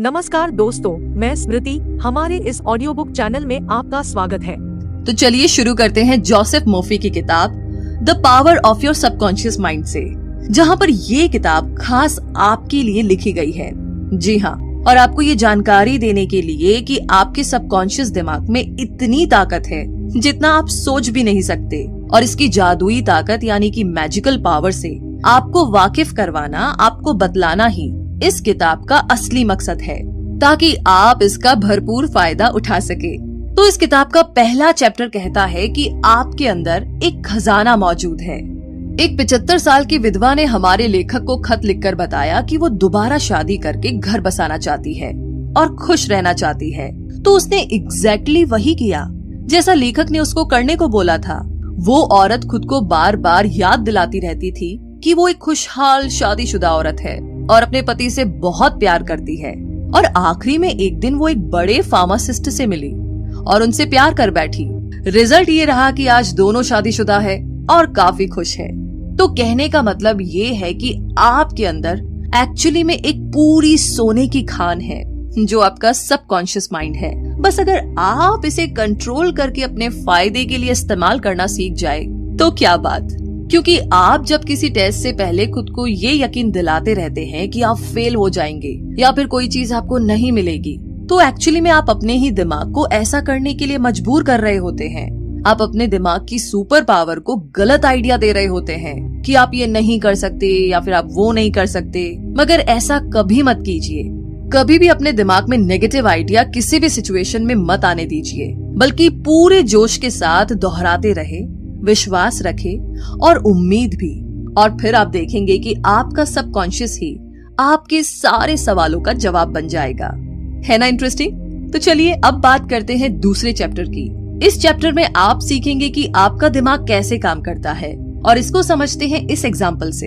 नमस्कार दोस्तों, मैं स्मृति। हमारे इस ऑडियो बुक चैनल में आपका स्वागत है। तो चलिए शुरू करते हैं जोसेफ मर्फी की किताब the power of your subconscious mind से, जहाँ पर ये किताब खास आपके लिए लिखी गई है। जी हाँ, और आपको ये जानकारी देने के लिए कि आपके सबकॉन्शियस दिमाग में इतनी ताकत है जितना आप सोच भी नहीं सकते, और इसकी जादुई ताकत यानी कि मैजिकल पावर से आपको वाकिफ करवाना, आपको बतलाना ही इस किताब का असली मकसद है, ताकि आप इसका भरपूर फायदा उठा सके। तो इस किताब का पहला चैप्टर कहता है कि आपके अंदर एक खजाना मौजूद है। एक 75 साल की विधवा ने हमारे लेखक को खत लिखकर बताया कि वो दोबारा शादी करके घर बसाना चाहती है और खुश रहना चाहती है। तो उसने एग्जैक्टली वही किया जैसा लेखक ने उसको करने को बोला था। वो औरत खुद को बार बार याद दिलाती रहती थी कि वो एक खुशहाल शादीशुदा औरत है और अपने पति से बहुत प्यार करती है। और आखिरी में एक दिन वो एक बड़े फार्मासिस्ट से मिली और उनसे प्यार कर बैठी। रिजल्ट ये रहा कि आज दोनों शादीशुदा है और काफी खुश है। तो कहने का मतलब ये है कि आपके अंदर एक्चुअली में एक पूरी सोने की खान है जो आपका सबकॉन्शियस माइंड है। बस अगर आप इसे कंट्रोल करके अपने फायदे के लिए इस्तेमाल करना सीख जाए तो क्या बात। क्योंकि आप जब किसी टेस्ट से पहले खुद को ये यकीन दिलाते रहते हैं कि आप फेल हो जाएंगे या फिर कोई चीज आपको नहीं मिलेगी, तो एक्चुअली में आप अपने ही दिमाग को ऐसा करने के लिए मजबूर कर रहे होते हैं। आप अपने दिमाग की सुपर पावर को गलत आइडिया दे रहे होते हैं कि आप ये नहीं कर सकते या फिर आप वो नहीं कर सकते। मगर ऐसा कभी मत कीजिए। कभी भी अपने दिमाग में नेगेटिव आइडिया किसी भी सिचुएशन में मत आने दीजिए, बल्कि पूरे जोश के साथ दोहराते रहे, विश्वास रखे और उम्मीद भी। और फिर आप देखेंगे कि आपका सबकॉन्शियस ही आपके सारे सवालों का जवाब बन जाएगा। है ना इंटरेस्टिंग? तो चलिए अब बात करते हैं दूसरे चैप्टर की। इस चैप्टर में आप सीखेंगे कि आपका दिमाग कैसे काम करता है, और इसको समझते हैं इस एग्जाम्पल से।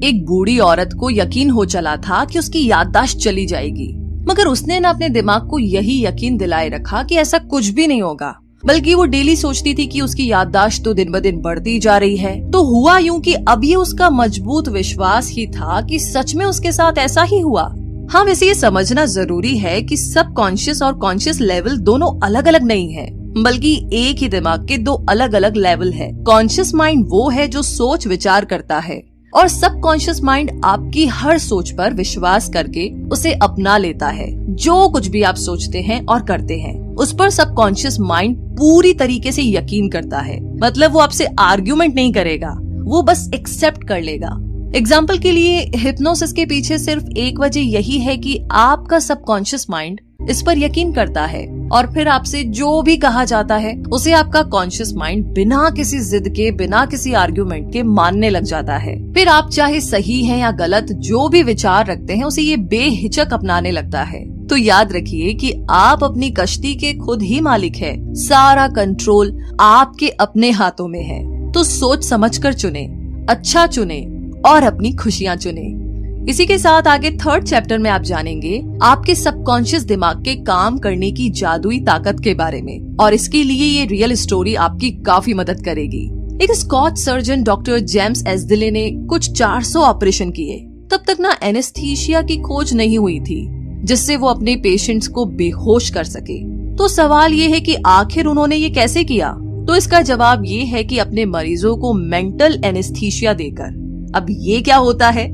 एक बूढ़ी औरत को यकीन हो चला था कि उसकी याददाश्त चली जाएगी, मगर उसने ना अपने दिमाग को यही यकीन दिलाए रखा कि ऐसा कुछ भी नहीं होगा, बल्कि वो डेली सोचती थी कि उसकी याददाश्त तो दिन ब दिन बढ़ती जा रही है। तो हुआ यूं कि अब ये उसका मजबूत विश्वास ही था कि सच में उसके साथ ऐसा ही हुआ। हाँ, वैसे ये समझना जरूरी है कि सबकॉन्शियस और कॉन्शियस लेवल दोनों अलग अलग नहीं है, बल्कि एक ही दिमाग के दो अलग अलग लेवल है। कॉन्शियस माइंड वो है जो सोच विचार करता है, और सबकॉन्शियस माइंड आपकी हर सोच पर विश्वास करके उसे अपना लेता है। जो कुछ भी आप सोचते हैं और करते हैं उस पर सबकॉन्शियस माइंड पूरी तरीके से यकीन करता है। मतलब वो आपसे आर्ग्यूमेंट नहीं करेगा, वो बस एक्सेप्ट कर लेगा। एग्जाम्पल के लिए, हिप्नोसिस के पीछे सिर्फ एक वजह यही है कि आपका सबकॉन्शियस माइंड इस पर यकीन करता है, और फिर आपसे जो भी कहा जाता है उसे आपका कॉन्शियस माइंड बिना किसी जिद के, बिना किसी आर्ग्यूमेंट के मानने लग जाता है। फिर आप चाहे सही हैं या गलत, जो भी विचार रखते हैं उसे ये बेहिचक अपनाने लगता है। तो याद रखिए कि आप अपनी कश्ती के खुद ही मालिक है। सारा कंट्रोल आपके अपने हाथों में है। तो सोच समझकर चुने, अच्छा चुने और अपनी खुशियाँ चुने। इसी के साथ आगे थर्ड चैप्टर में आप जानेंगे आपके सबकॉन्शियस दिमाग के काम करने की जादुई ताकत के बारे में, और इसके लिए ये रियल स्टोरी आपकी काफी मदद करेगी। एक स्कॉच सर्जन डॉक्टर जेम्स एस्दिले ने कुछ 400 ऑपरेशन किए। तब तक ना एनेस्थीसिया की खोज नहीं हुई थी जिससे वो अपने पेशेंट्स को बेहोश कर सके। तो सवाल ये है कि आखिर उन्होंने ये कैसे किया? तो इसका जवाब ये है कि अपने मरीजों को मेंटल एनेस्थीसिया देकर। अब ये क्या होता है?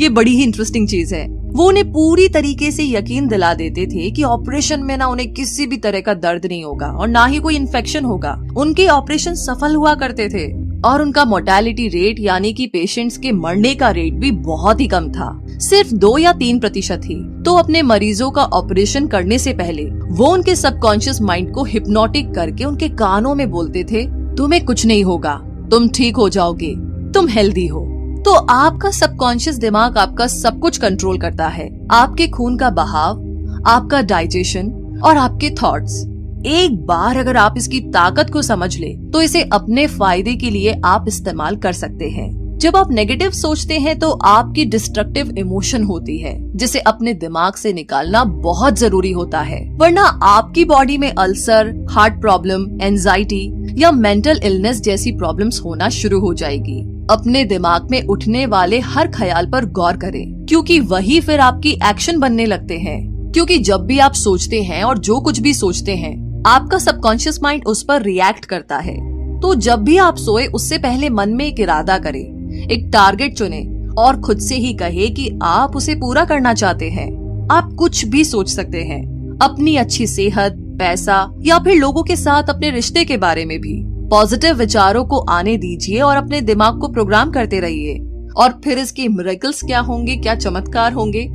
ये बड़ी ही इंटरेस्टिंग चीज है। वो उन्हें पूरी तरीके से यकीन दिला देते थे कि ऑपरेशन में ना उन्हें किसी भी तरह का दर्द नहीं होगा और ना ही कोई इन्फेक्शन होगा। उनके ऑपरेशन सफल हुआ करते थे और उनका मोर्टेलिटी रेट यानी कि पेशेंट्स के मरने का रेट भी बहुत ही कम था, सिर्फ 2 या 3% ही। तो अपने मरीजों का ऑपरेशन करने से पहले वो उनके सबकॉन्शियस माइंड को हिप्नोटिक करके उनके कानों में बोलते थे, तुम्हें कुछ नहीं होगा, तुम ठीक हो जाओगे, तुम हेल्दी हो। तो आपका सबकॉन्शियस दिमाग आपका सब कुछ कंट्रोल करता है, आपके खून का बहाव, आपका डाइजेशन और आपके थॉट्स। एक बार अगर आप इसकी ताकत को समझ ले तो इसे अपने फायदे के लिए आप इस्तेमाल कर सकते हैं। जब आप नेगेटिव सोचते हैं तो आपकी डिस्ट्रक्टिव इमोशन होती है जिसे अपने दिमाग से निकालना बहुत जरूरी होता है, वरना आपकी बॉडी में अल्सर, हार्ट प्रॉब्लम, एंजाइटी या मेंटल इलनेस जैसी प्रॉब्लम्स होना शुरू हो जाएगी। अपने दिमाग में उठने वाले हर ख्याल पर गौर करें, क्योंकि वही फिर आपकी एक्शन बनने लगते हैं। क्योंकि जब भी आप सोचते हैं और जो कुछ भी सोचते हैं, आपका सबकॉन्शियस माइंड उस पर रिएक्ट करता है। तो जब भी आप सोए उससे पहले मन में एक इरादा करें, एक टारगेट चुने और खुद से ही कहे कि आप उसे पूरा करना चाहते हैं। आप कुछ भी सोच सकते हैं, अपनी अच्छी सेहत, पैसा या फिर लोगों के साथ अपने रिश्ते के बारे में भी। पॉजिटिव विचारों को आने दीजिए और अपने दिमाग को प्रोग्राम करते रहिए और फिर इसके मिरेकल्स क्या होंगे, क्या चमत्कार होंगे,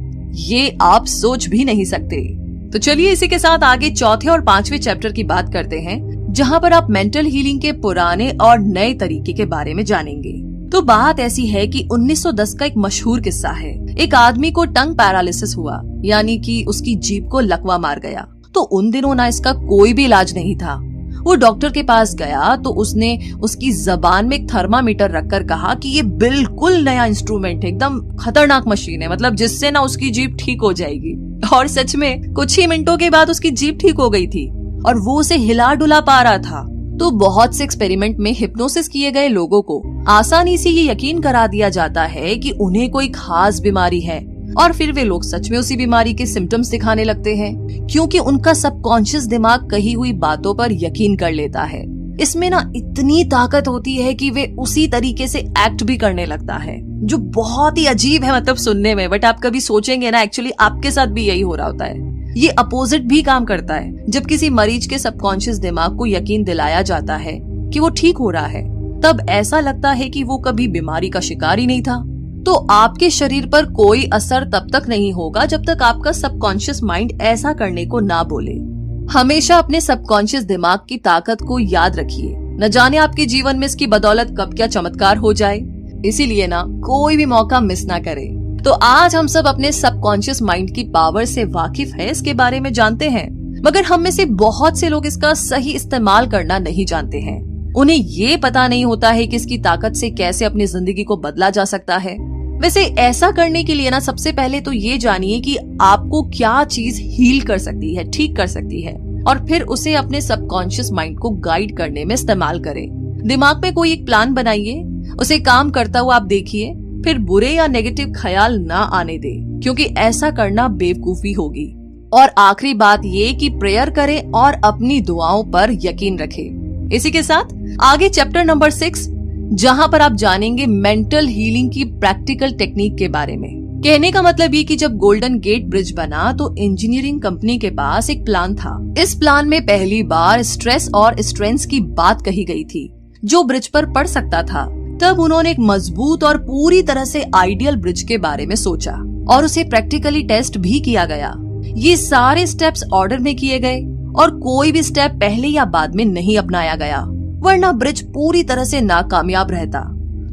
ये आप सोच भी नहीं सकते। तो चलिए इसी के साथ आगे चौथे और पांचवें चैप्टर की बात करते हैं, जहाँ पर आप मेंटल हीलिंग के पुराने और नए तरीके के बारे में जानेंगे। तो बात ऐसी है कि 1910 का एक मशहूर किस्सा है। एक आदमी को टंग पैरालिसिस हुआ, यानी कि उसकी जीभ को लकवा मार गया। तो उन दिनों ना इसका कोई भी इलाज नहीं था। वो डॉक्टर के पास गया तो उसने उसकी जबान में एक थर्मामीटर रखकर कहा कि ये बिल्कुल नया इंस्ट्रूमेंट है, एकदम खतरनाक मशीन है, मतलब जिससे ना उसकी जीभ ठीक हो जाएगी। और सच में कुछ ही मिनटों के बाद उसकी जीभ ठीक हो गई थी और वो उसे हिला डुला पा रहा था। तो बहुत से एक्सपेरिमेंट में हिप्नोसिस किए गए लोगों को आसानी से ये यकीन करा दिया जाता है कि उन्हें कोई खास बीमारी है और फिर वे लोग सच में उसी बीमारी के सिम्टम्स दिखाने लगते हैं, क्योंकि उनका सबकॉन्शियस दिमाग कही हुई बातों पर यकीन कर लेता है। इसमें ना इतनी ताकत होती है कि वे उसी तरीके से एक्ट भी करने लगता है, जो बहुत ही अजीब है मतलब सुनने में। बट आप कभी सोचेंगे ना, एक्चुअली आपके साथ भी यही हो रहा होता है। ये अपोजिट भी काम करता है। जब किसी मरीज के सबकॉन्शियस दिमाग को यकीन दिलाया जाता है कि वो ठीक हो रहा है, तब ऐसा लगता है कि वो कभी बीमारी का शिकार ही नहीं था। तो आपके शरीर पर कोई असर तब तक नहीं होगा जब तक आपका सबकॉन्शियस माइंड ऐसा करने को ना बोले। हमेशा अपने सबकॉन्शियस दिमाग की ताकत को याद रखिए। न जाने आपके जीवन में इसकी बदौलत कब क्या चमत्कार हो जाए, इसीलिए ना कोई भी मौका मिस ना करे। तो आज हम सब अपने सबकॉन्शियस माइंड की पावर से वाकिफ हैं, इसके बारे में जानते हैं, मगर हम में से बहुत से लोग इसका सही इस्तेमाल करना नहीं जानते हैं। उन्हें ये पता नहीं होता है कि इसकी ताकत से कैसे अपनी जिंदगी को बदला जा सकता है। वैसे ऐसा करने के लिए ना सबसे पहले तो ये जानिए कि आपको क्या चीज हील कर सकती है, ठीक कर सकती है, और फिर उसे अपने सबकॉन्शियस माइंड को गाइड करने में इस्तेमाल करें। दिमाग में कोई एक प्लान बनाइए, उसे काम करता हुआ आप देखिए, फिर बुरे या नेगेटिव ख्याल ना आने दे, क्योंकि ऐसा करना बेवकूफी होगी। और आखिरी बात ये कि प्रेयर करें और अपनी दुआओं पर यकीन रखें। इसी के साथ आगे चैप्टर नंबर 6, जहां पर आप जानेंगे मेंटल हीलिंग की प्रैक्टिकल टेक्निक के बारे में। कहने का मतलब ये कि जब गोल्डन गेट ब्रिज बना तो इंजीनियरिंग कंपनी के पास एक प्लान था। इस प्लान में पहली बार स्ट्रेस और स्ट्रेंथ की बात कही गई थी, जो ब्रिज पर पड़ सकता था। तब उन्होंने एक मजबूत और पूरी तरह से आइडियल ब्रिज के बारे में सोचा और उसे प्रैक्टिकली टेस्ट भी किया गया। ये सारे स्टेप्स ऑर्डर में किए गए और कोई भी स्टेप पहले या बाद में नहीं अपनाया गया, वरना ब्रिज पूरी तरह से नाकामयाब रहता।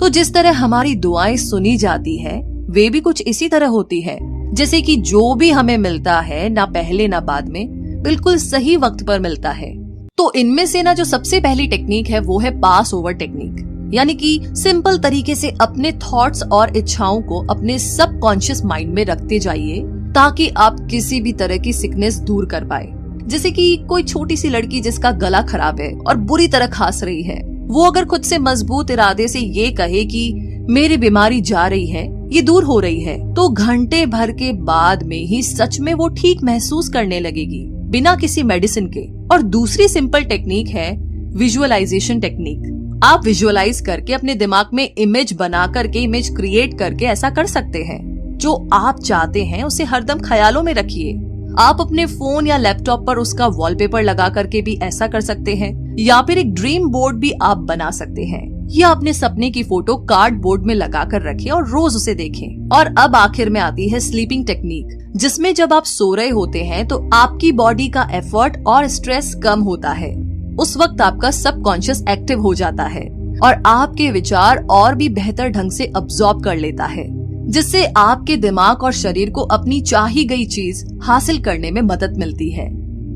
तो जिस तरह हमारी दुआएं सुनी जाती है, वे भी कुछ इसी तरह होती है, जैसे कि जो भी हमें मिलता है ना पहले ना बाद में, बिल्कुल सही वक्त पर मिलता है। तो इनमें से ना जो सबसे पहली टेक्निक है वो है पास ओवर टेक्निक, यानी कि सिंपल तरीके से अपने थॉट्स और इच्छाओं को अपने सबकॉन्शियस माइंड में रखते जाइए, ताकि आप किसी भी तरह की सिकनेस दूर कर पाए। जैसे कि कोई छोटी सी लड़की जिसका गला खराब है और बुरी तरह खांस रही है, वो अगर खुद से मजबूत इरादे से ये कहे कि मेरी बीमारी जा रही है, ये दूर हो रही है, तो घंटे भर के बाद में ही सच में वो ठीक महसूस करने लगेगी, बिना किसी मेडिसिन के। और दूसरी सिंपल टेक्निक है विजुअलाइजेशन टेक्निक। आप विजुअलाइज करके अपने दिमाग में इमेज बना करके, इमेज क्रिएट करके ऐसा कर सकते हैं। जो आप चाहते हैं उसे हरदम ख्यालों में रखिए। आप अपने फोन या लैपटॉप पर उसका वॉलपेपर लगा करके भी ऐसा कर सकते हैं, या फिर एक ड्रीम बोर्ड भी आप बना सकते हैं, या अपने सपने की फोटो कार्डबोर्ड में लगा कर रखें और रोज उसे देखें। और अब आखिर में आती है स्लीपिंग टेक्निक, जिसमें जब आप सो रहे होते हैं तो आपकी बॉडी का एफर्ट और स्ट्रेस कम होता है। उस वक्त आपका सबकॉन्शियस एक्टिव हो जाता है और आपके विचार और भी बेहतर ढंग से अब्सॉर्ब कर लेता है, जिससे आपके दिमाग और शरीर को अपनी चाही गई चीज हासिल करने में मदद मिलती है।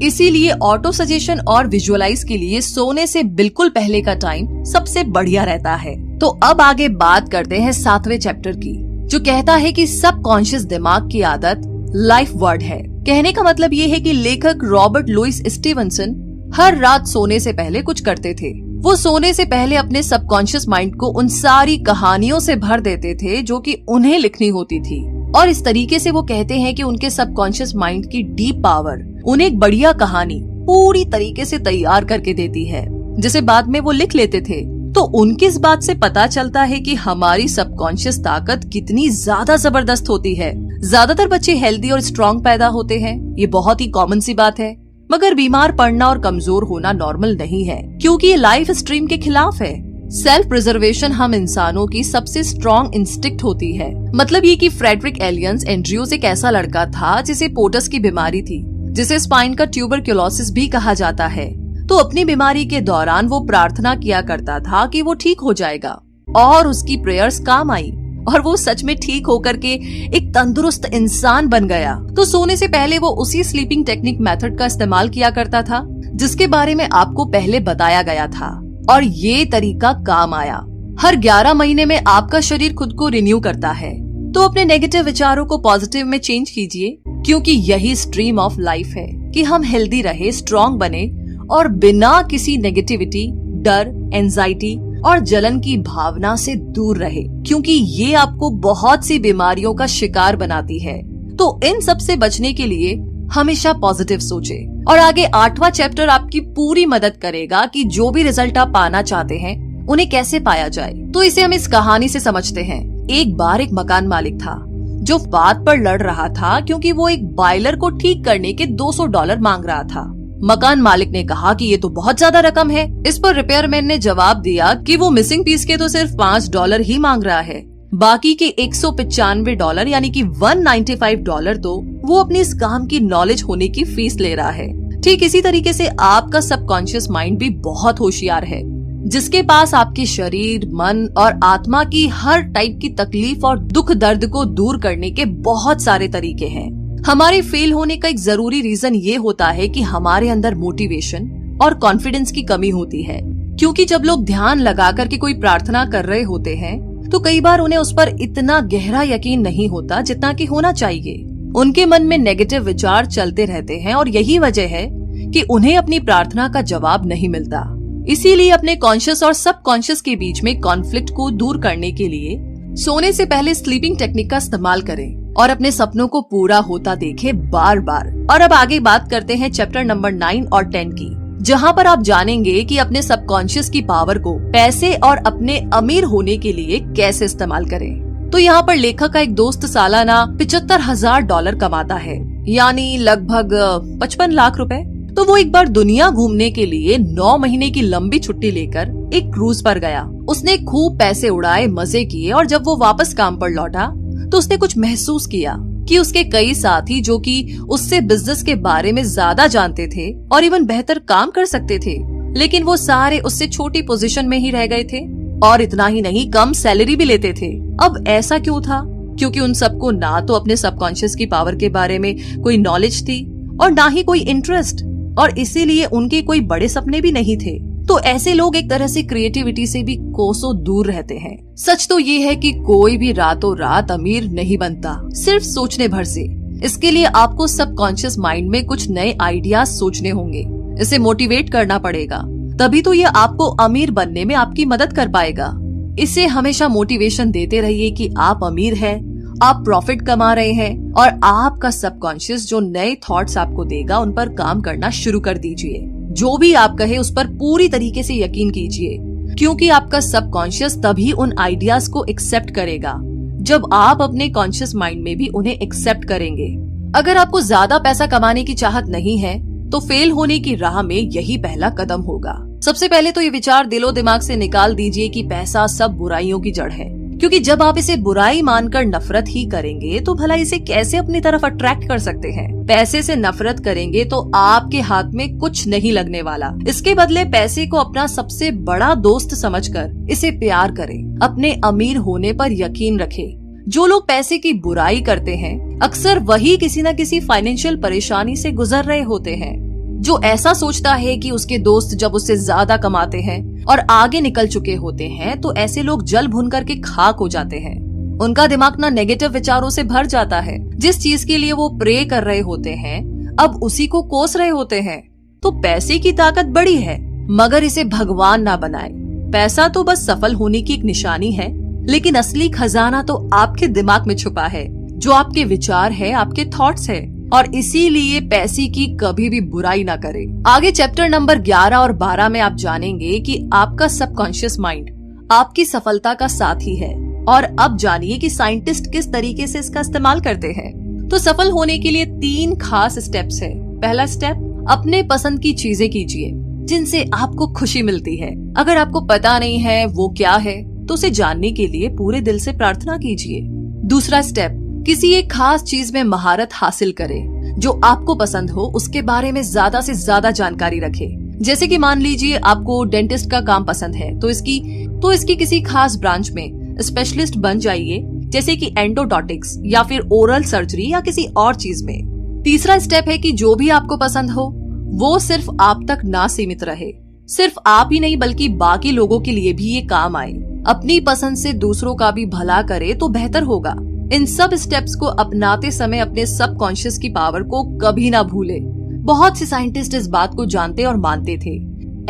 इसीलिए ऑटो सजेशन और विजुअलाइज के लिए सोने से बिल्कुल पहले का टाइम सबसे बढ़िया रहता है। तो अब आगे बात करते हैं 7वें चैप्टर की, जो कहता है कि सबकॉन्शियस दिमाग की आदत लाइफ वर्ड है। कहने का मतलब ये है कि लेखक रॉबर्ट लुइस स्टीवनसन हर रात सोने से पहले कुछ करते थे। वो सोने से पहले अपने सबकॉन्शियस माइंड को उन सारी कहानियों से भर देते थे जो कि उन्हें लिखनी होती थी। और इस तरीके से वो कहते हैं कि उनके सबकॉन्शियस माइंड की डीप पावर उन्हें एक बढ़िया कहानी पूरी तरीके से तैयार करके देती है, जिसे बाद में वो लिख लेते थे। तो उनकी इस बात से पता चलता है कि हमारी सबकॉन्शियस ताकत कितनी ज्यादा जबरदस्त होती है। ज्यादातर बच्चे हेल्दी और स्ट्रॉन्ग पैदा होते हैं, ये बहुत ही कॉमन सी बात है। मगर बीमार पड़ना और कमजोर होना नॉर्मल नहीं है, क्योंकि ये लाइफ स्ट्रीम के खिलाफ है। सेल्फ प्रिजर्वेशन हम इंसानों की सबसे स्ट्रॉन्ग इंस्टिक्ट होती है। मतलब ये कि फ्रेडरिक एलियंस एंड्रयूज एक ऐसा लड़का था जिसे पोटस की बीमारी थी, जिसे स्पाइन का ट्यूबरक्लोसिस भी कहा जाता है। तो अपनी बीमारी के दौरान वो प्रार्थना किया करता था कि वो ठीक हो जाएगा, और उसकी प्रेयर्स काम आई और वो सच में ठीक होकर के एक तंदुरुस्त इंसान बन गया। तो सोने से पहले वो उसी स्लीपिंग टेक्निक मेथड का इस्तेमाल किया करता था जिसके बारे में आपको पहले बताया गया था, और ये तरीका काम आया। हर 11 महीने में आपका शरीर खुद को रिन्यू करता है। तो अपने नेगेटिव विचारों को पॉजिटिव में चेंज कीजिए, क्योंकि यही स्ट्रीम ऑफ लाइफ है कि हम हेल्दी रहे, स्ट्रॉन्ग बने और बिना किसी नेगेटिविटी, डर, एंजाइटी और जलन की भावना से दूर रहे, क्योंकि ये आपको बहुत सी बीमारियों का शिकार बनाती है। तो इन सब से बचने के लिए हमेशा पॉजिटिव सोचे। और आगे 8वां चैप्टर आपकी पूरी मदद करेगा कि जो भी रिजल्ट आप पाना चाहते हैं उन्हें कैसे पाया जाए। तो इसे हम इस कहानी से समझते हैं। एक बार एक मकान मालिक था जो बात पर लड़ रहा था, क्योंकि वो एक बॉयलर को ठीक करने के $200 मांग रहा था। मकान मालिक ने कहा कि ये तो बहुत ज्यादा रकम है। इस पर रिपेयरमैन ने जवाब दिया कि वो मिसिंग पीस के तो सिर्फ $5 ही मांग रहा है, बाकी के $195 यानी कि $195 तो वो अपनी इस काम की नॉलेज होने की फीस ले रहा है। ठीक इसी तरीके से आपका सबकॉन्शियस माइंड भी बहुत होशियार है, जिसके पास आपके शरीर, मन और आत्मा की हर टाइप की तकलीफ और दुख दर्द को दूर करने के बहुत सारे तरीके हैं। हमारे फेल होने का एक जरूरी रीजन ये होता है कि हमारे अंदर मोटिवेशन और कॉन्फिडेंस की कमी होती है, क्योंकि जब लोग ध्यान लगा करके कोई प्रार्थना कर रहे होते हैं तो कई बार उन्हें उस पर इतना गहरा यकीन नहीं होता जितना कि होना चाहिए। उनके मन में नेगेटिव विचार चलते रहते हैं और यही वजह है कि उन्हें अपनी प्रार्थना का जवाब नहीं मिलता। इसीलिए अपने कॉन्शियस और सबकॉन्शियस के बीच में कॉन्फ्लिक्ट को दूर करने के लिए सोने से पहले स्लीपिंग टेक्निक का इस्तेमाल करें और अपने सपनों को पूरा होता देखें बार बार। और अब आगे बात करते हैं चैप्टर नंबर 9 और 10 की, जहाँ पर आप जानेंगे कि अपने सबकॉन्शियस की पावर को पैसे और अपने अमीर होने के लिए कैसे इस्तेमाल करें। तो यहाँ पर लेखक का एक दोस्त सालाना $75,000 कमाता है, यानी लगभग 55 लाख रुपए। तो वो एक बार दुनिया घूमने के लिए 9 महीने की लंबी छुट्टी लेकर एक क्रूज पर गया। उसने खूब पैसे उड़ाए, मजे किए, और जब वो वापस काम पर लौटा तो उसने कुछ महसूस किया कि उसके कई साथी जो कि उससे बिजनेस के बारे में ज्यादा जानते थे और इवन बेहतर काम कर सकते थे, लेकिन वो सारे उससे छोटी पोजीशन में ही रह गए थे, और इतना ही नहीं, कम सैलरी भी लेते थे। अब ऐसा क्यों था? क्योंकि उन सबको ना तो अपने सबकॉन्शियस की पावर के बारे में कोई नॉलेज थी और ना ही कोई इंटरेस्ट, और इसीलिए उनके कोई बड़े सपने भी नहीं थे। तो ऐसे लोग एक तरह से क्रिएटिविटी से भी कोसों दूर रहते हैं। सच तो ये है कि कोई भी रातों रात अमीर नहीं बनता, सिर्फ सोचने भर से। इसके लिए आपको सबकॉन्शियस माइंड में कुछ नए आइडियाज सोचने होंगे, इसे मोटिवेट करना पड़ेगा, तभी तो ये आपको अमीर बनने में आपकी मदद कर पाएगा। इसे हमेशा मोटिवेशन देते रहिए कि आप अमीर हैं, आप प्रॉफिट कमा रहे हैं, और आपका सबकॉन्शियस जो नए थॉट्स आपको देगा उन पर काम करना शुरू कर दीजिए। जो भी आप कहे उस पर पूरी तरीके से यकीन कीजिए, क्योंकि आपका सबकॉन्शियस तभी उन आइडियाज को एक्सेप्ट करेगा जब आप अपने कॉन्शियस माइंड में भी उन्हें एक्सेप्ट करेंगे। अगर आपको ज्यादा पैसा कमाने की चाहत नहीं है तो फेल होने की राह में यही पहला कदम होगा। सबसे पहले तो ये विचार दिलो दिमाग से निकाल दीजिए कि पैसा सब बुराइयों की जड़ है, क्योंकि जब आप इसे बुराई मानकर नफरत ही करेंगे तो भला इसे कैसे अपनी तरफ अट्रैक्ट कर सकते हैं। पैसे से नफरत करेंगे तो आपके हाथ में कुछ नहीं लगने वाला। इसके बदले पैसे को अपना सबसे बड़ा दोस्त समझकर इसे प्यार करें, अपने अमीर होने पर यकीन रखें। जो लोग पैसे की बुराई करते हैं अक्सर वही किसी न किसी फाइनेंशियल परेशानी से गुजर रहे होते हैं। जो ऐसा सोचता है कि उसके दोस्त जब उससे ज्यादा कमाते हैं और आगे निकल चुके होते हैं तो ऐसे लोग जल भुन करके खाक हो जाते हैं। उनका दिमाग ना नेगेटिव विचारों से भर जाता है। जिस चीज के लिए वो प्रे कर रहे होते हैं अब उसी को कोस रहे होते हैं। तो पैसे की ताकत बड़ी है, मगर इसे भगवान ना बनाए। पैसा तो बस सफल होने की एक निशानी है, लेकिन असली खजाना तो आपके दिमाग में छुपा है, जो आपके विचार है, आपके थॉट्स है, और इसीलिए पैसे की कभी भी बुराई ना करें। आगे चैप्टर नंबर 11 और 12 में आप जानेंगे कि आपका सबकॉन्शियस माइंड आपकी सफलता का साथी है। और अब जानिए कि साइंटिस्ट किस तरीके से इसका इस्तेमाल करते हैं। तो सफल होने के लिए 3 खास स्टेप्स है। पहला स्टेप, अपने पसंद की चीजें कीजिए जिनसे आपको खुशी मिलती है। अगर आपको पता नहीं है वो क्या है तो उसे जानने के लिए पूरे दिल से प्रार्थना कीजिए। दूसरा स्टेप, किसी एक खास चीज में महारत हासिल करें। जो आपको पसंद हो उसके बारे में ज्यादा से ज्यादा जानकारी रखें। जैसे कि मान लीजिए आपको डेंटिस्ट का काम पसंद है तो इसकी किसी खास ब्रांच में स्पेशलिस्ट बन जाइए, जैसे कि एंडोडोंटिक्स या फिर ओरल सर्जरी या किसी और चीज में। तीसरा स्टेप है कि जो भी आपको पसंद हो वो सिर्फ आप तक ना सीमित रहे। सिर्फ आप ही नहीं बल्कि बाकी लोगों के लिए भी ये काम आए। अपनी पसंद से दूसरों का भी भला करे तो बेहतर होगा। इन सब स्टेप्स को अपनाते समय अपने सबकॉन्शियस की पावर को कभी ना भूले। बहुत से साइंटिस्ट इस बात को जानते और मानते थे।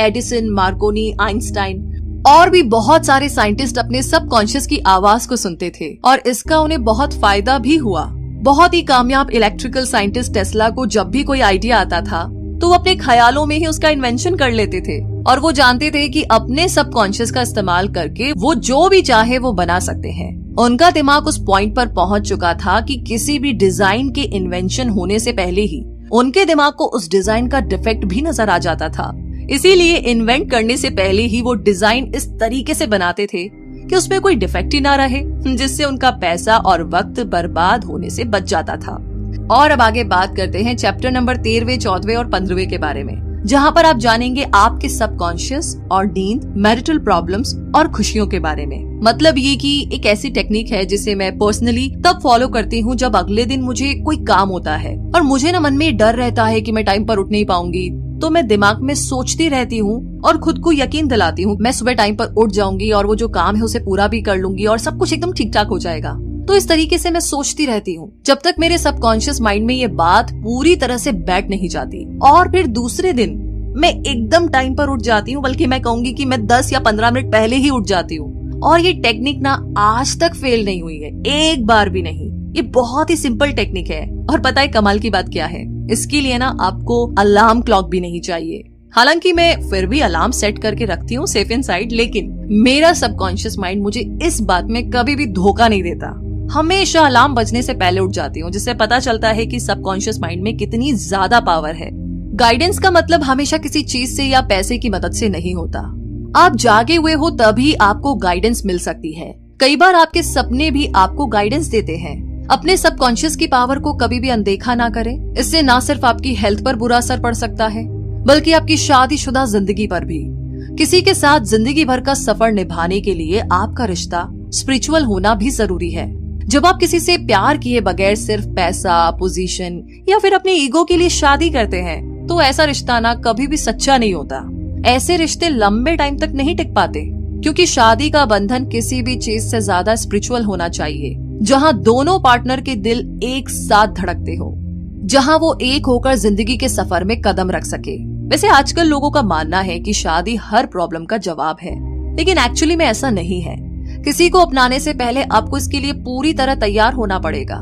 एडिसन, मार्कोनी, आइंस्टाइन और भी बहुत सारे साइंटिस्ट अपने सबकॉन्शियस की आवाज को सुनते थे और इसका उन्हें बहुत फायदा भी हुआ। बहुत ही कामयाब इलेक्ट्रिकल साइंटिस्ट टेस्ला को जब भी कोई आइडिया आता था तो वो अपने ख्यालों में ही उसका इन्वेंशन कर लेते थे और वो जानते थे कि अपने सबकॉन्शियस का इस्तेमाल करके वो जो भी चाहे वो बना सकते हैं। उनका दिमाग उस पॉइंट पर पहुंच चुका था कि किसी भी डिजाइन के इन्वेंशन होने से पहले ही उनके दिमाग को उस डिजाइन का डिफेक्ट भी नजर आ जाता था। इसीलिए इन्वेंट करने से पहले ही वो डिजाइन इस तरीके से बनाते थे कि उसमें कोई डिफेक्ट ही ना रहे, जिससे उनका पैसा और वक्त बर्बाद होने से बच जाता था। और अब आगे बात करते हैं चैप्टर नंबर 13वें, 14वें और 15वें के बारे में, जहाँ पर आप जानेंगे आपके सबकॉन्शियस और नींद, मैरिटल प्रॉब्लम्स और खुशियों के बारे में। मतलब ये कि एक ऐसी टेक्निक है जिसे मैं पर्सनली तब फॉलो करती हूँ जब अगले दिन मुझे कोई काम होता है और मुझे ना मन में डर रहता है कि मैं टाइम पर उठ नहीं पाऊंगी। तो मैं दिमाग में सोचती रहती हूँ और खुद को यकीन दिलाती हूँ मैं सुबह टाइम पर उठ जाऊंगी और वो जो काम है उसे पूरा भी कर लूंगी और सब कुछ एकदम ठीक ठाक हो जाएगा। तो इस तरीके से मैं सोचती रहती हूँ जब तक मेरे सबकॉन्शियस माइंड में ये बात पूरी तरह से बैठ नहीं जाती। और फिर दूसरे दिन मैं एकदम टाइम पर उठ जाती हूँ, बल्कि मैं कहूंगी कि मैं 10 या 15 मिनट पहले ही उठ जाती हूँ। और ये टेक्निक ना आज तक फेल नहीं हुई है, एक बार भी नहीं। ये बहुत ही सिंपल टेक्निक है और पता है कमाल की बात क्या है, इसके लिए ना आपको अलार्म क्लॉक भी नहीं चाहिए। हालांकि मैं फिर भी अलार्म सेट करके रखती हूँ सेफ इन साइड, लेकिन मेरा सबकॉन्शियस माइंड मुझे इस बात में कभी भी धोखा नहीं देता। हमेशा अलार्म बजने से पहले उठ जाती हूँ, जिससे पता चलता है कि सबकॉन्शियस माइंड में कितनी ज्यादा पावर है। गाइडेंस का मतलब हमेशा किसी चीज से या पैसे की मदद से नहीं होता। आप जागे हुए हो तभी आपको गाइडेंस मिल सकती है। कई बार आपके सपने भी आपको गाइडेंस देते हैं। अपने सबकॉन्शियस की पावर को कभी भी अनदेखा ना करें। इससे ना सिर्फ आपकी हेल्थ पर बुरा असर पड़ सकता है बल्कि आपकी शादीशुदा जिंदगी पर भी। किसी के साथ जिंदगी भर का सफर निभाने के लिए आपका रिश्ता स्पिरिचुअल होना भी जरूरी है। जब आप किसी से प्यार किए बगैर सिर्फ पैसा, पोजीशन या फिर अपने ईगो के लिए शादी करते हैं तो ऐसा रिश्ता ना कभी भी सच्चा नहीं होता। ऐसे रिश्ते लंबे टाइम तक नहीं टिक पाते, क्योंकि शादी का बंधन किसी भी चीज से ज्यादा स्पिरिचुअल होना चाहिए, जहां दोनों पार्टनर के दिल एक साथ धड़कते हो, जहां वो एक होकर जिंदगी के सफर में कदम रख सके। वैसे आजकल लोगों का मानना है कि शादी हर प्रॉब्लम का जवाब है, लेकिन एक्चुअली में ऐसा नहीं है। किसी को अपनाने से पहले आपको इसके लिए पूरी तरह तैयार होना पड़ेगा।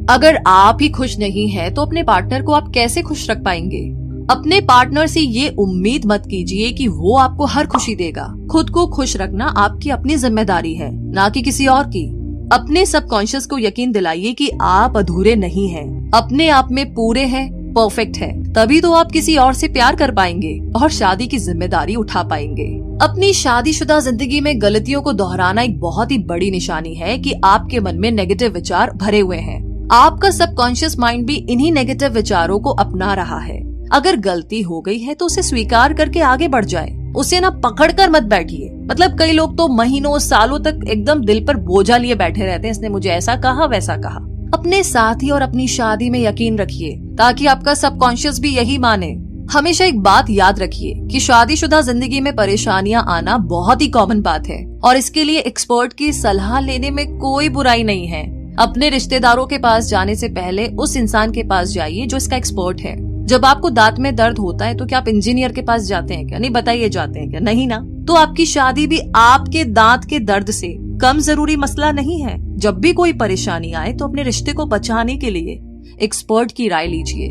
अगर आप ही खुश नहीं है तो अपने पार्टनर को आप कैसे खुश रख पाएंगे? अपने पार्टनर से ये उम्मीद मत कीजिए कि वो आपको हर खुशी देगा। खुद को खुश रखना आपकी अपनी जिम्मेदारी है, ना कि किसी और की। अपने सबकॉन्शियस को यकीन दिलाइए कि आप अधूरे नहीं हैं, अपने आप में पूरे हैं, परफेक्ट है। तभी तो आप किसी और से प्यार कर पाएंगे और शादी की जिम्मेदारी उठा पाएंगे। अपनी शादीशुदा जिंदगी में गलतियों को दोहराना एक बहुत ही बड़ी निशानी है कि आपके मन में नेगेटिव विचार भरे हुए हैं। आपका सबकॉन्शियस माइंड भी इन्हीं नेगेटिव विचारों को अपना रहा है। अगर गलती हो गई है तो उसे स्वीकार करके आगे बढ़ जाए, उसे ना पकड़ कर मत बैठिए। मतलब कई लोग तो महीनों सालों तक एकदम दिल पर बोझा लिए बैठे रहते हैं, इसने मुझे ऐसा कहा वैसा कहा। अपने साथी और अपनी शादी में यकीन रखिए ताकि आपका सबकॉन्शियस भी यही माने। हमेशा एक बात याद रखिए कि शादीशुदा जिंदगी में परेशानियां आना बहुत ही कॉमन बात है और इसके लिए एक्सपर्ट की सलाह लेने में कोई बुराई नहीं है। अपने रिश्तेदारों के पास जाने से पहले उस इंसान के पास जाइए जो इसका एक्सपर्ट है। जब आपको दांत में दर्द होता है तो क्या आप इंजीनियर के पास जाते हैं क्या? नहीं, बताइए जाते हैं क्या? नहीं ना। तो आपकी शादी भी आपके दांत के दर्द से कम जरूरी मसला नहीं है। जब भी कोई परेशानी आए तो अपने रिश्ते को बचाने के लिए एक्सपर्ट की राय लीजिए।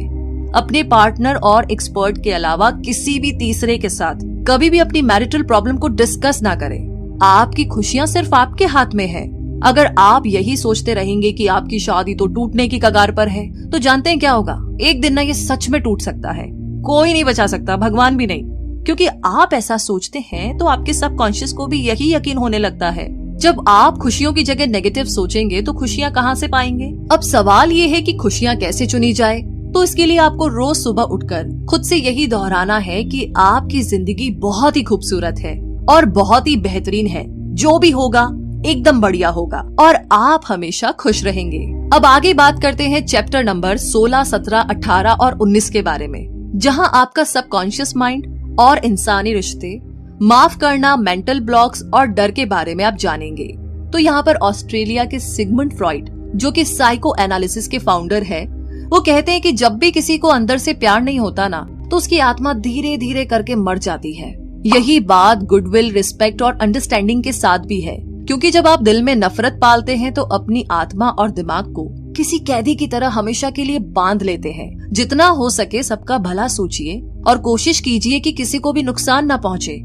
अपने पार्टनर और एक्सपर्ट के अलावा किसी भी तीसरे के साथ कभी भी अपनी मैरिटल प्रॉब्लम को डिस्कस ना करें। आपकी खुशियां सिर्फ आपके हाथ में है। अगर आप यही सोचते रहेंगे कि आपकी शादी तो टूटने की कगार पर है, तो जानते हैं क्या होगा? एक दिन ना ये सच में टूट सकता है। कोई नहीं बचा सकता, भगवान भी नहीं। क्योंकि आप ऐसा सोचते हैं तो आपके सबकॉन्शियस को भी यही यकीन होने लगता है। जब आप खुशियों की जगह नेगेटिव सोचेंगे तो खुशियां कहाँ से पाएंगे? अब सवाल ये है कि खुशियां कैसे चुनी जाए। तो इसके लिए आपको रोज सुबह उठकर खुद से यही दोहराना है कि आपकी जिंदगी बहुत ही खूबसूरत है और बहुत ही बेहतरीन है। जो भी होगा एकदम बढ़िया होगा और आप हमेशा खुश रहेंगे। अब आगे बात करते हैं चैप्टर नंबर 16, 17, 18 और 19 के बारे में, जहां आपका सबकॉन्शियस माइंड और इंसानी रिश्ते, माफ करना, मेंटल ब्लॉक्स और डर के बारे में आप जानेंगे। तो यहाँ पर ऑस्ट्रेलिया के सिगमंड फ्रॉइड, जो कि साइको एनालिसिस के फाउंडर है, वो कहते हैं कि जब भी किसी को अंदर से प्यार नहीं होता ना, तो उसकी आत्मा धीरे धीरे करके मर जाती है। यही बात गुडविल, रिस्पेक्ट और अंडरस्टैंडिंग के साथ भी है, क्योंकि जब आप दिल में नफरत पालते हैं तो अपनी आत्मा और दिमाग को किसी कैदी की तरह हमेशा के लिए बांध लेते हैं। जितना हो सके सबका भला सोचिए और कोशिश कीजिए कि किसी को भी नुकसान न पहुंचे।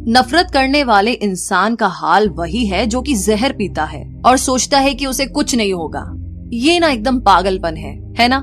नफरत करने वाले इंसान का हाल वही है जो कि जहर पीता है और सोचता है कि उसे कुछ नहीं होगा। ये ना एकदम पागलपन है ना?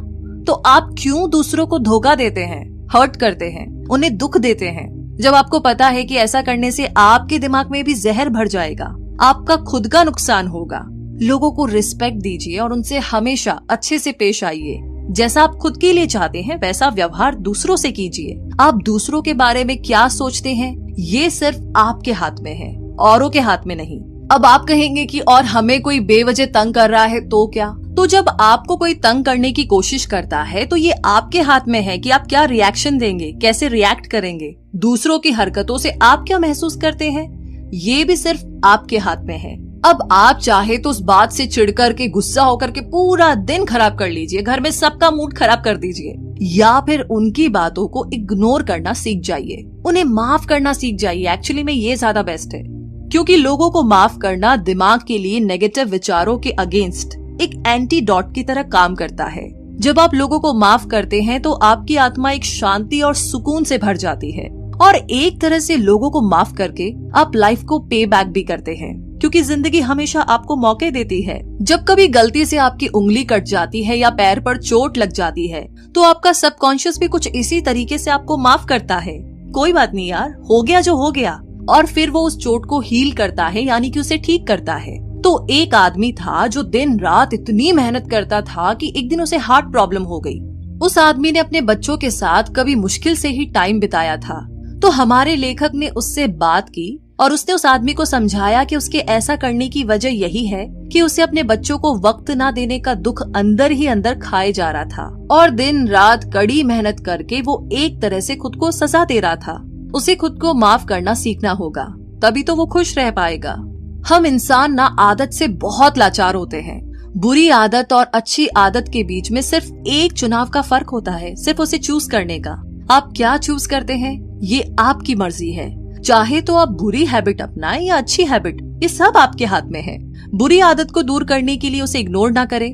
तो आप क्यों दूसरों को धोखा देते हैं, हर्ट करते हैं, उन्हें दुख देते हैं, जब आपको पता है कि ऐसा करने से आपके दिमाग में भी जहर भर जाएगा, आपका खुद का नुकसान होगा। लोगों को रिस्पेक्ट दीजिए और उनसे हमेशा अच्छे से पेश आइए। जैसा आप खुद के लिए चाहते हैं वैसा व्यवहार दूसरों से कीजिए। आप दूसरों के बारे में क्या सोचते हैं ये सिर्फ आपके हाथ में है, औरों के हाथ में नहीं। अब आप कहेंगे कि और हमें कोई बेवजह तंग कर रहा है तो क्या? तो जब आपको कोई तंग करने की कोशिश करता है तो ये आपके हाथ में है कि आप क्या रिएक्शन देंगे, कैसे रिएक्ट करेंगे। दूसरों की हरकतों से आप क्या महसूस करते हैं ये भी सिर्फ आपके हाथ में है। अब आप चाहे तो उस बात से चिढ़कर के, गुस्सा होकर के पूरा दिन खराब कर लीजिए, घर में सबका मूड खराब कर दीजिए, या फिर उनकी बातों को इग्नोर करना सीख जाइए, उन्हें माफ करना सीख जाइए। एक्चुअली में ये ज्यादा बेस्ट है, क्योंकि लोगों को माफ करना दिमाग के लिए नेगेटिव विचारों के अगेंस्ट एक एंटीडोट की तरह काम करता है। जब आप लोगों को माफ करते हैं तो आपकी आत्मा एक शांति और सुकून से भर जाती है और एक तरह से लोगों को माफ करके आप लाइफ को पे बैक भी करते हैं, क्योंकि जिंदगी हमेशा आपको मौके देती है। जब कभी गलती से आपकी उंगली कट जाती है या पैर पर चोट लग जाती है तो आपका सबकॉन्शियस भी कुछ इसी तरीके से आपको माफ करता है। कोई बात नहीं यार, हो गया जो हो गया, और फिर वो उस चोट को हील करता है, यानी कि उसे ठीक करता है। तो एक आदमी था जो दिन रात इतनी मेहनत करता था कि एक दिन उसे हार्ट प्रॉब्लम हो गई। उस आदमी ने अपने बच्चों के साथ कभी मुश्किल से ही टाइम बिताया था। तो हमारे लेखक ने उससे बात की और उसने उस आदमी को समझाया कि उसके ऐसा करने की वजह यही है कि उसे अपने बच्चों को वक्त ना देने का दुख अंदर ही अंदर खाए जा रहा था और दिन रात कड़ी मेहनत करके वो एक तरह से खुद को सजा दे रहा था। उसे खुद को माफ करना सीखना होगा, तभी तो वो खुश रह पाएगा। हम इंसान ना आदत से बहुत लाचार होते हैं। बुरी आदत और अच्छी आदत के बीच में सिर्फ एक चुनाव का फर्क होता है, सिर्फ उसे चूज करने का। आप क्या चूज करते हैं ये आपकी मर्जी है। चाहे तो आप बुरी हैबिट अपनाएं या अच्छी हैबिट, ये सब आपके हाथ में है। बुरी आदत को दूर करने के लिए उसे इग्नोर ना करें,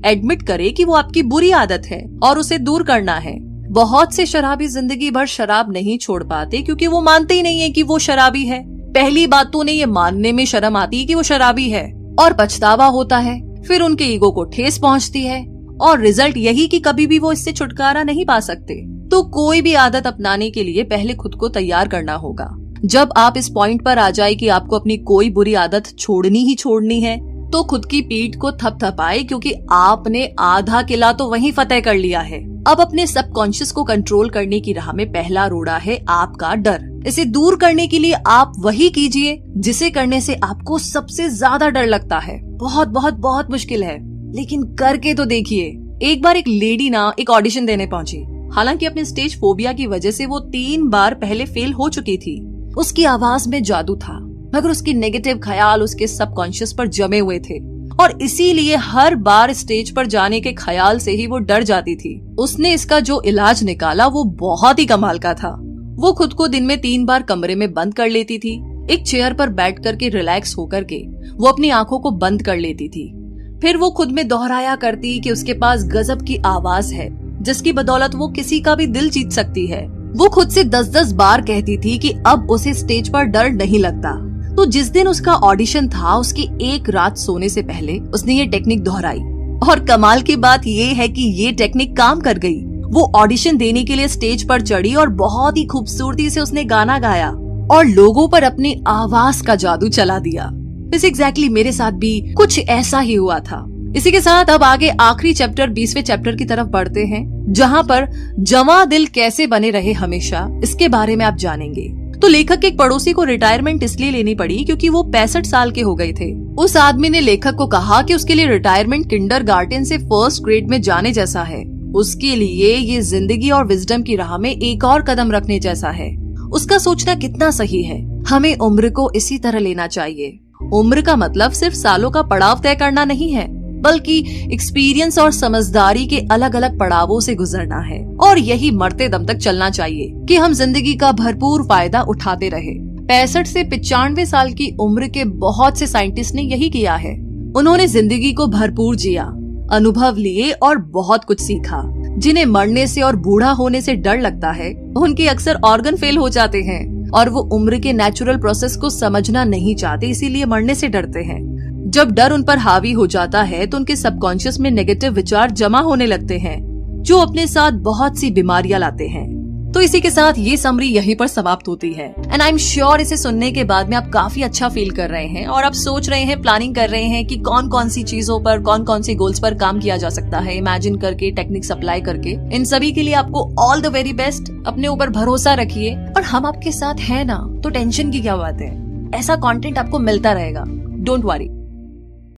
एडमिट करें कि वो आपकी बुरी आदत है और उसे दूर करना है। बहुत से शराबी जिंदगी भर शराब नहीं छोड़ पाते क्योंकि वो मानते ही नहीं है कि वो शराबी है। पहली बात तो उन्हें ये मानने में शर्म आती है कि वो शराबी है और पछतावा होता है, फिर उनके ईगो को ठेस पहुंचती है और रिजल्ट यही कि कभी भी वो इससे छुटकारा नहीं पा सकते। तो कोई भी आदत अपनाने के लिए पहले खुद को तैयार करना होगा। जब आप इस पॉइंट पर आ जाए कि आपको अपनी कोई बुरी आदत छोड़नी ही छोड़नी है तो खुद की पीठ को थपथपाए, क्योंकि आपने आधा किला तो वहीं फतेह कर लिया है। अब अपने सबकॉन्शियस को कंट्रोल करने की राह में पहला रोड़ा है आपका डर। इसे दूर करने के लिए आप वही कीजिए जिसे करने से आपको सबसे ज्यादा डर लगता है। बहुत बहुत बहुत मुश्किल है, लेकिन करके तो देखिए। एक बार एक लेडी ना एक ऑडिशन देने पहुंची। हालांकि अपने स्टेज फोबिया की वजह से वो 3 बार पहले फेल हो चुकी थी। उसकी आवाज में जादू था, मगर उसकी नेगेटिव ख्याल उसके सबकॉन्शियस पर जमे हुए थे और इसीलिए हर बार स्टेज पर जाने के ख्याल से ही वो डर जाती थी। उसने इसका जो इलाज निकाला वो बहुत ही कमाल का था। वो खुद को दिन में 3 बार कमरे में बंद कर लेती थी, एक चेयर पर बैठ करके रिलैक्स होकर के वो अपनी आंखों को बंद कर लेती थी। फिर वो खुद में दोहराया करती कि उसके पास गजब की आवाज है जिसकी बदौलत वो किसी का भी दिल जीत सकती है। वो खुद से 10-10 बार कहती थी कि अब उसे स्टेज पर डर नहीं लगता। तो जिस दिन उसका ऑडिशन था उसकी एक रात सोने से पहले उसने ये टेक्निक दोहराई और कमाल की बात ये है कि ये टेक्निक काम कर गई। वो ऑडिशन देने के लिए स्टेज पर चढ़ी और बहुत ही खूबसूरती से उसने गाना गाया और लोगों पर अपनी आवाज का जादू चला दिया। इस एग्जैक्टली मेरे साथ भी कुछ ऐसा ही हुआ था। इसी के साथ अब आगे आखिरी चैप्टर 20वें चैप्टर की तरफ बढ़ते हैं, जहाँ पर जवां दिल कैसे बने रहे हमेशा इसके बारे में आप जानेंगे। तो लेखक के एक पड़ोसी को रिटायरमेंट इसलिए लेनी पड़ी क्योंकि वो 65 साल के हो गए थे। उस आदमी ने लेखक को कहा कि उसके लिए रिटायरमेंट किंडरगार्टन से फर्स्ट ग्रेड में जाने जैसा है। उसके लिए ये जिंदगी और विजडम की राह में एक और कदम रखने जैसा है। उसका सोचना कितना सही है। हमें उम्र को इसी तरह लेना चाहिए। उम्र का मतलब सिर्फ सालों का पड़ाव तय करना नहीं है, बल्कि एक्सपीरियंस और समझदारी के अलग अलग पड़ावों से गुजरना है। और यही मरते दम तक चलना चाहिए कि हम जिंदगी का भरपूर फायदा उठाते रहे। 65 से 95 साल की उम्र के बहुत से साइंटिस्ट ने यही किया है। उन्होंने जिंदगी को भरपूर जिया, अनुभव लिए और बहुत कुछ सीखा। जिन्हें मरने से और बूढ़ा होने से डर लगता है उनके अक्सर ऑर्गन फेल हो जाते हैं और वो उम्र के नेचुरल प्रोसेस को समझना नहीं चाहते, इसीलिए मरने से डरते हैं। जब डर उन पर हावी हो जाता है तो उनके सबकॉन्शियस में नेगेटिव विचार जमा होने लगते हैं जो अपने साथ बहुत सी बीमारियां लाते हैं। तो इसी के साथ ये समरी यहीं पर समाप्त होती है। एंड आई एम श्योर इसे सुनने के बाद में आप काफी अच्छा फील कर रहे हैं और आप सोच रहे हैं, प्लानिंग कर रहे हैं कि कौन कौन सी चीजों पर, कौन कौन सी गोल्स पर काम किया जा सकता है, इमेजिन करके, टेक्निक्स अप्लाई करके। इन सभी के लिए आपको ऑल द वेरी बेस्ट। अपने ऊपर भरोसा रखिए और हम आपके साथ हैं ना, तो टेंशन की क्या बात है। ऐसा कंटेंट आपको मिलता रहेगा, डोंट वरी।